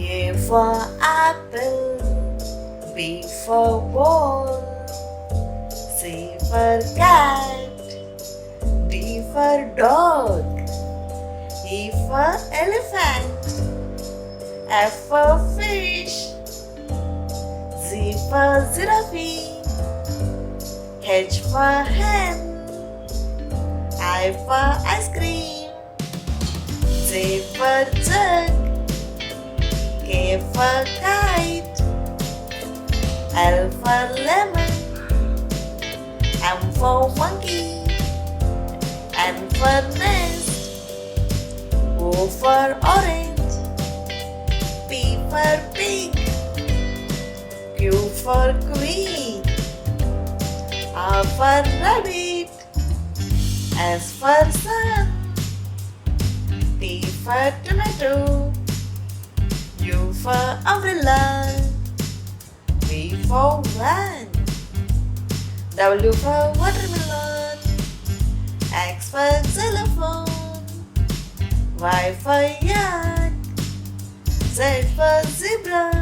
A for apple, B for ball, C for cat, D for dog, E for elephant, F for fish, Z for giraffe, H for hen, I for ice cream, J for jug, K for kite, L for lemon, M for monkey, N for nest, O for orange, P for pig, Q for queen, R for rabbit, S for sun, T for tomato, U for umbrella, V for van, W for watermelon, X for xylophone, Y for yak, Z for zebra,